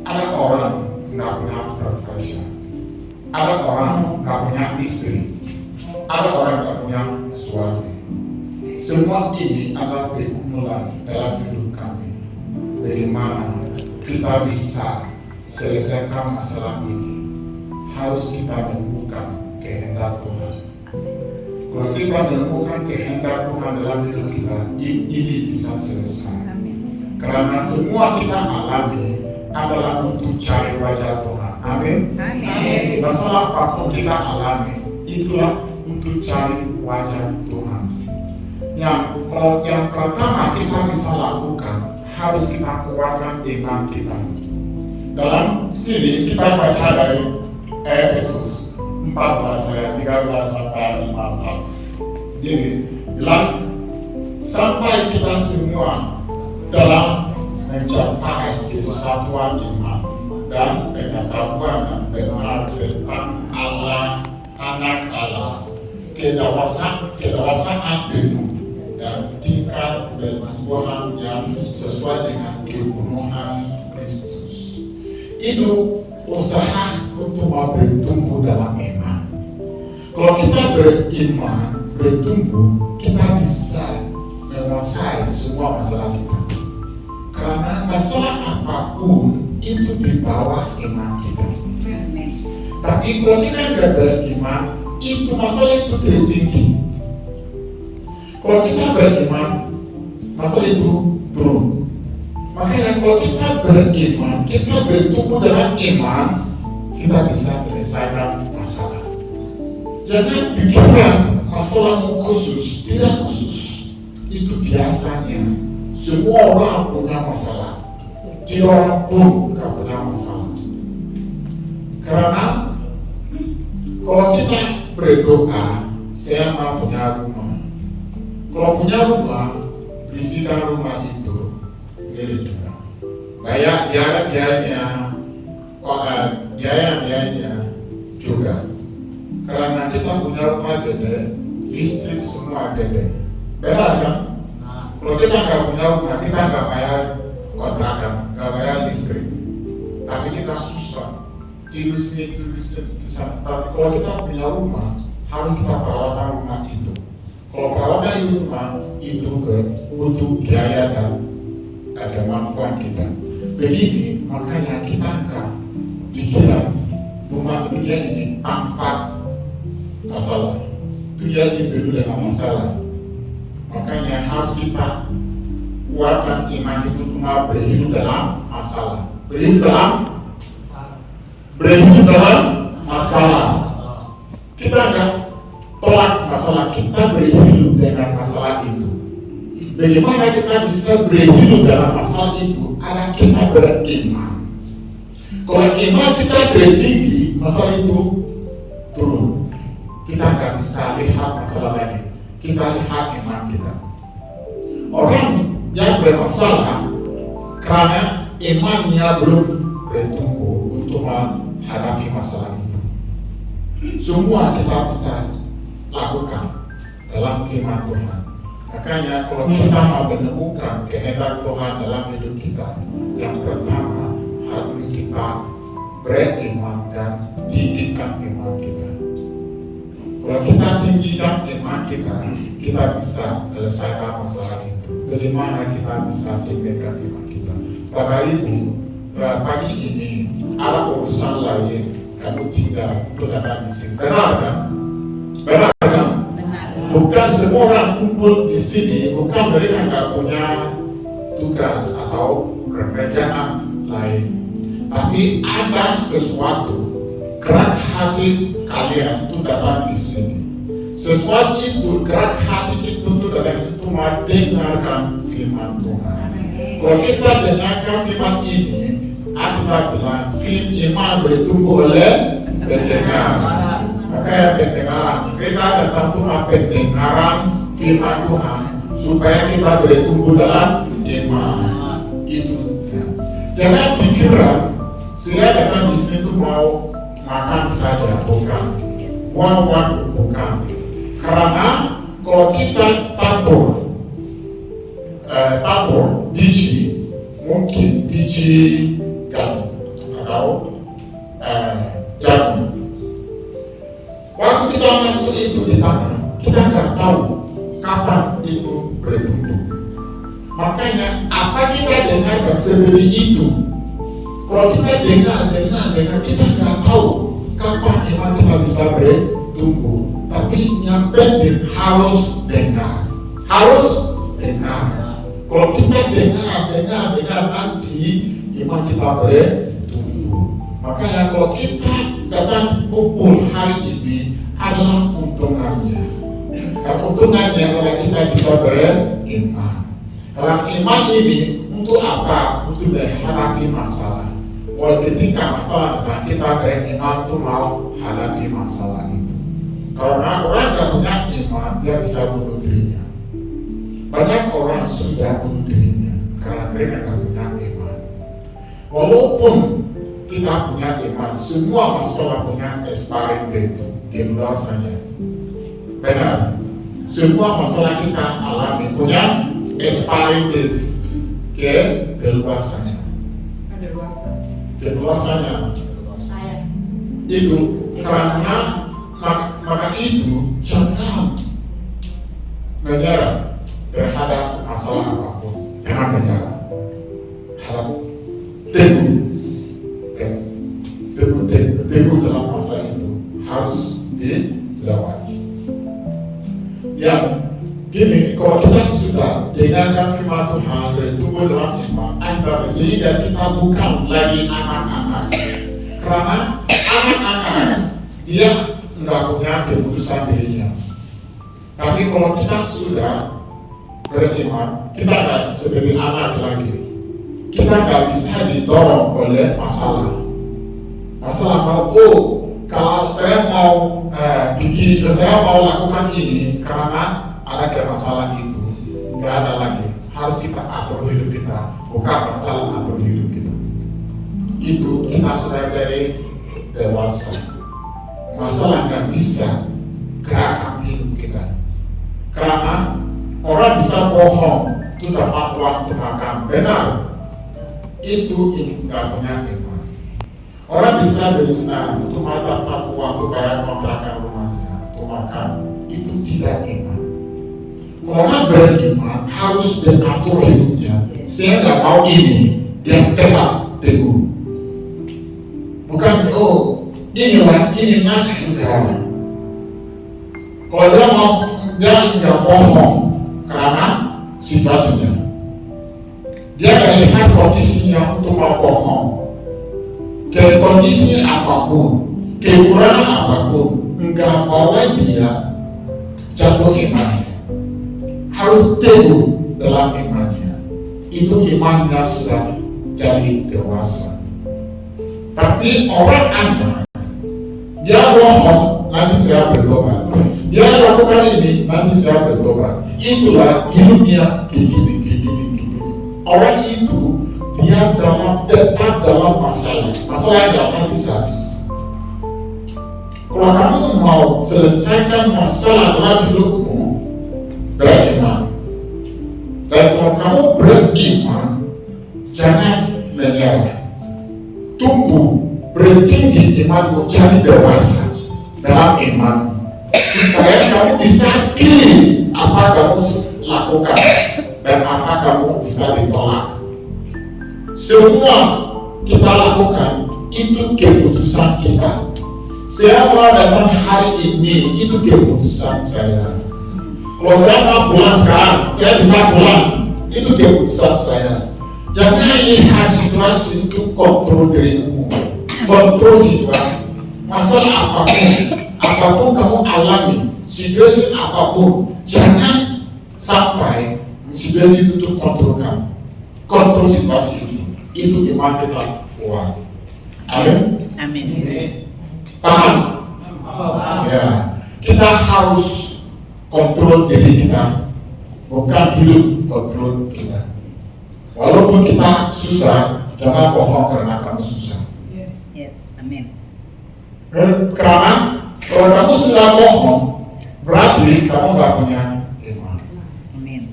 ada orang nggak punya pekerjaan, ada orang nggak punya istri, ada orang nggak punya suami. Semua ini adalah pergumulan dalam hidup kami. Bagaimana kita bisa selesaikan masalah ini? Harus kita menemukan kehendak Tuhan. Kalau kita menemukan kehendak Tuhan dalam hidup kita, ini bisa selesai. Karena semua kita alami adalah untuk cari wajah Tuhan. Amin. Masalah apapun kita alami, itulah untuk cari wajah Tuhan. Kalau yang pertama kita bisa lakukan, harus kita kuatkan iman kita. Dalam sini kita baca dari Efesus 14 ayat 13 sampai 15. Jadi bilang sampai kita semua dalam mencapai kesatuan iman dan pengetahuan dan benar tentang Allah, anak Allah, kedewasaan penuh dan tingkat pertumbuhan yang sesuai dengan kepenuhan Kristus. Itu usaha untuk bertumbuh dalam iman. Kalau kita beriman, bertumbuh, kita bisa menyelesaikan semua masalah kita. Karena masalah apapun itu di bawah iman kita. Tapi kalau kita tidak beriman, itu masalah itu tertinggi. Kalau kita beriman, masalah itu turun. Makanya kalau kita beriman, kita bertumbuh dalam iman, kita bisa menyelesaikan masalah. Jangan pikiran masalahmu khusus, tidak khusus. Itu biasanya semua orang punya masalah. Tidak orang pun tidak punya masalah. Karena kalau kita berdoa, saya mau punya rumah. Kalau punya rumah, bisikan rumah itu milik juga. Biaya-biayanya juga. Karena kita punya rumah gede, listrik semua gede. Benar kan? Kalau kita nggak punya rumah, kita nggak bayar kontrakan, nggak bayar listrik. Tapi kita susah. Tidur sini. Tapi kalau kita punya rumah, harus kita perawatan rumah itu. Kalau perawatan rumah itu butuh biaya dan kemampuan kita. Begini, makanya kita nggak pikiran rumah dunia ini tanpa masalah. Dunia ini penuh dengan masalah. Makanya harus kita kuatkan iman itu cuma berhidup dalam masalah. Berhidup dalam masalah. Kita enggak tolak masalah, kita berhidup dengan masalah itu. Bagaimana kita bisa berhidup dalam masalah itu? Karena kita beriman. Kalau iman kita tertinggi, masalah itu turun. Kita enggak bisa lihat masalah lagi. Kita lihat iman kita. Orang yang bermasalah karena imannya belum bertumbuh untuk menghadapi masalah itu. Semua kita bisa lakukan dalam firman Tuhan. Makanya kalau kita mau menemukan kehendak Tuhan dalam hidup kita, yang pertama harus kita beriman dan tinggikan iman kita. Kalau kita tinggikan iman kita, kita bisa selesaikan masalah itu. Bagaimana kita bisa tinggikan iman kita? Bapak Ibu, pagi ini ada urusan lain kamu tinggal untuk datang di sini. Benar kan? Benar kan? Bukan semua orang kumpul di sini, bukan mereka nggak punya tugas atau pekerjaan lain. Tapi ada sesuatu gerak hati kalian untuk datang di sini. Sesuatu itu gerak hati itu untuk datang di situ mendengarkan firman Tuhan. Kalau kita dengarkan firman ini, aku bilang firman iman bertumbuh oleh pendengar. Makanya pendengaran kita datang Tuhan pendengaran firman Tuhan supaya kita bertumbuh dalam iman. Itu. Jangan pikiran saya datang di sini itu mau makan saja, bukan. Buang waktu, bukan. Karena kalau kita tabur biji, mungkin biji bertumbuh. Makanya apa kita dengarkan seperti itu. Kalau kita dengar, kita nggak tahu kapan iman kita bisa bertumbuh. Tapi yang penting harus dengar. Kalau kita dengar nanti iman kita bertumbuh. Makanya kalau kita datang kumpul hari ini adalah untungannya. Dan untungannya kalau kita bisa beriman. Dalam iman ini untuk apa? Untuk menghadapi masalah. Kalau ketika masalah datang, kita beriman untuk mau hadapi masalah itu. Karena orang yang punya iman, dia bisa bunuh dirinya. Banyak orang sudah bunuh dirinya karena mereka tidak punya iman. Walaupun kita punya iman, semua masalah punya expiring date, keluasannya. Benar? Semua masalah kita alami punya expiring date, keluasannya. Keluasannya itu karena maka itu jangan menyerah terhadap masalah apapun. Jangan menyerah. Teguh dalam masalah itu harus dilewati. Yang gini, kalau kita sudah dengarkan firman Tuhan bertumbuh dalam iman, sehingga kita bukan lagi anak-anak. Karena anak-anak dia nggak punya keputusan dirinya. Tapi kalau kita sudah beriman, kita nggak seperti anak lagi. Kita nggak bisa didorong oleh masalah. Masalah mau, kalau saya mau saya mau lakukan ini karena ada masalah itu, nggak ada lagi. Harus kita atur hidup kita, bukan masalah atur hidup kita. Itu kita sudah jadi dewasa. Masalah nggak bisa gerakan hidup kita. Karena orang bisa bohong, itu dapat waktu makan, benar. Itu nggak punya iman. Orang bisa berzina untuk dapat waktu bayar kontrakan rumahnya, untuk makan, itu tidak iman. Orang beriman harus diatur hidupnya. Saya nggak mau ini, dia tetap teguh. Bukan ini nanti enggak. Kalau dia mau, dia nggak bohong karena situasinya. Dia nggak lihat kondisinya untuk mau bohong. Ke kondisi apapun, kekurangan apapun, enggak bawa dia jatuh imannya. Harus teguh dalam imannya. Itu imannya sudah jadi dewasa. Tapi orang anak, dia bohong, nanti saya bertobat. Dia lakukan ini, nanti saya bertobat. Itulah hidupnya begini. Orang itu dia tetap dalam masalah yang habis. Kalau kamu mau selesaikan masalah dalam hidupmu, beriman. Dan kalau kamu beriman, jangan menyerah. Tumbuh, bertinggi imanmu, jadi dewasa dalam iman. Supaya kamu bisa pilih apa kamu lakukan dan apa kamu bisa ditolak. Semua kita lakukan itu keputusan kita. Saya mau datang hari ini, itu keputusan saya. Kalau saya mau pulang sekarang, saya bisa pulang. Itu keputusan saya. Jangan lihat situasi itu kontrol dirimu, kontrol situasi. Masalah apapun kamu alami, situasi apapun, jangan sampai situasi itu kontrol kamu. Kontrol situasi itu iman kita kuat. Amin. Amin. Paham? Ya, kita harus kontrol diri kita, bukan hidup kontrol kita. Walaupun kita susah, jangan bohong karena kamu susah. Yes. Amin. Karena kalau kamu sudah bohong, berarti kamu nggak punya iman. Amin.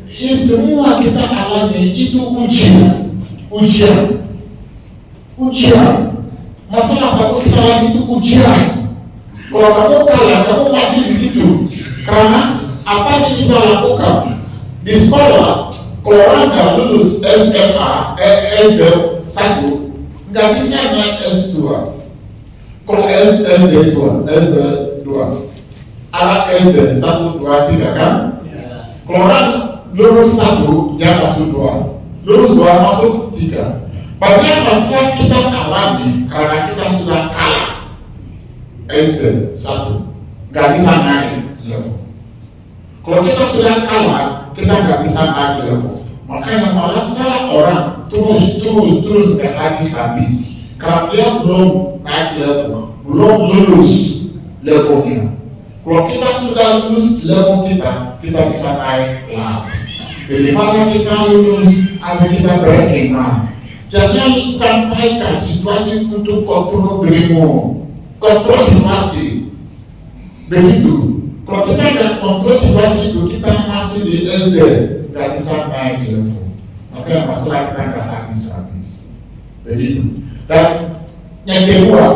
Ini semua kita alami itu ujian. Masalah kamu kita alami itu ujian. Kalau kamu kalah, kamu masih di situ. Karena Apa yang kita lakukan di sekolah? Kalau orang nggak lulus SMA, SD 1, nggak bisa naik S2. Kalau SD 2, anak SD 1, 2, 3 kan? Kalau orang lulus 1, dia masuk 2, lulus 2 masuk 3. Banyak masalah kita alami karena kita sudah kalah SD 1, nggak bisa naik level. Kalau kita sudah kalah, kita nggak bisa naik level. Makanya malah salah orang terus nggak habis. Karena dia belum naik level, belum lulus levelnya. Kalau kita sudah lulus level kita bisa naik kelas. Bagaimana kita lulus agar kita beriman? Jangan sampaikan situasi untuk kontrol dirimu, kontrol situasi. Begitu. Kalau kita nggak kontrol situasi itu, kita masih di SD, nggak bisa naik level. Maka masalah kita nggak habis. Begitu. Dan yang kedua,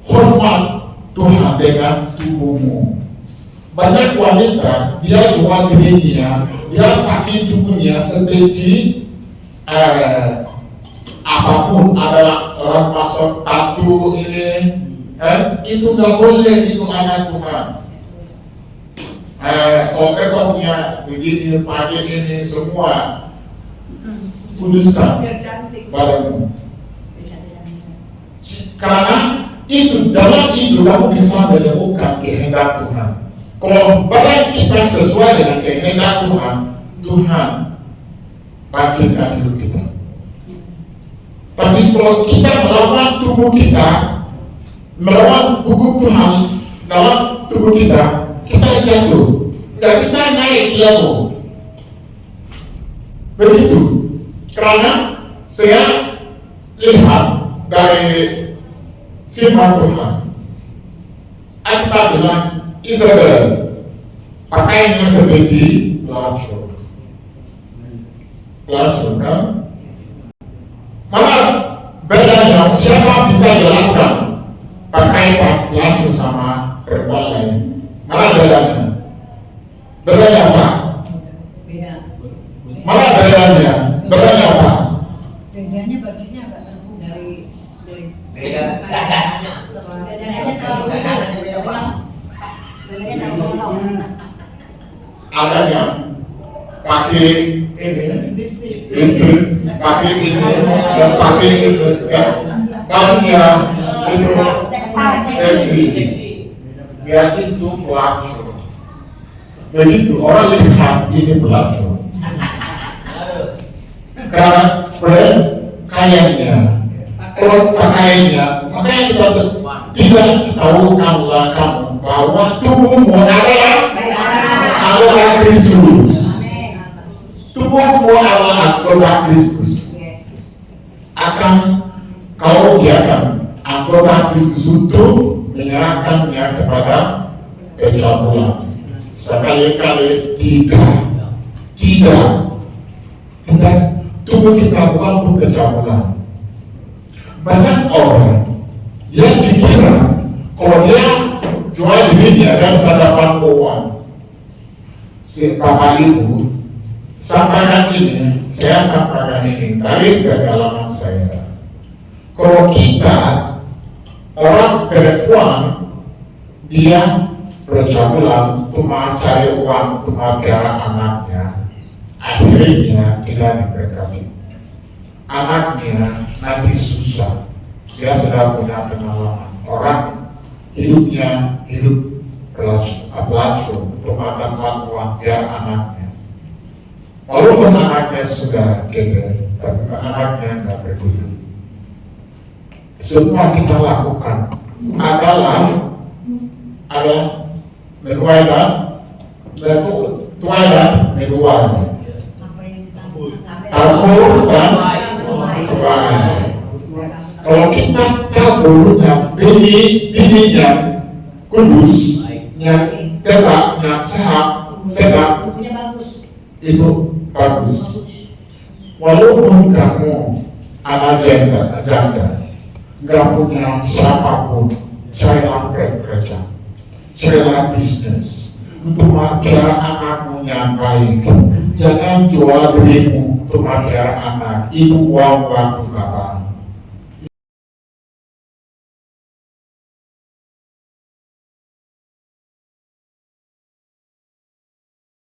hormat Tuhan dengan tubuhmu. Banyak wanita, dia jual dirinya, dia pakai tubuhnya seperti apapun, ada orang masuk tato ini, itu nggak boleh, itu anak Tuhan. Kalau mereka punya begini, pakai ini, semua kuduskan badanmu. Karena itu, dalam itu kamu bisa menemukan kehendak Tuhan. Kalau badan kita sesuai dengan kehendak Tuhan, Tuhan bangkitkan hidup kita. Tapi kalau kita melawan tubuh kita, melawan hukum Tuhan dalam tubuh kita jatuh, nggak bisa naik level. Begitu. Karena saya lihat dari firman Tuhan, kita bilang Isabel pakainya seperti pelacur kan? Malah bedanya siapa bisa jelaskan pakai pelacur sama perempuan lain? Malah bedanya apa? Malah bedanya apa? Bedanya bajunya agak terbuka dari beda dadanya. Ada yang pakai ini, pakai ini, dan pakai itu, ya. Bajunya itu seksi, ya itu pelacur. Begitu orang lihat ini pelacur. Karena kayaknya, kalau pakaiannya, makanya kita tidak tahukanlah kamu bahwa tubuhmu adalah Kristus. Tubuhmu adalah anggota Kristus. Akan kau biarkan anggota Kristus untuk menyerahkannya kepada kecabulan. Sekali-kali tidak. Tubuh kita bukan untuk kecabulan. Banyak orang yang dikira kalau dia jual dirinya dan dapat uang. Si Bapak Ibu sampaikan ini, saya sampaikan ini dari pengalaman saya. Kalau kita orang perempuan dia bercabulan untuk mencari uang untuk membiara anaknya, akhirnya tidak diberkati. Anaknya nanti susah. Saya sudah punya pengalaman. Orang hidupnya hidup pelacur untuk mendapatkan uang biar anaknya. Walaupun anaknya sudah gede, tapi anaknya nggak peduli. Semua kita lakukan adalah menuai dan tabur dan tuai. Kalau kita taburnya bininya kudus, yang tetap, yang sehat, itu bagus. Walaupun kamu anak janda, nggak punya siapapun, carilah kerja, carilah bisnis, untuk melihara anakmu yang baik. Jangan jual dirimu untuk melihara anak. Itu uang waktu Bapak.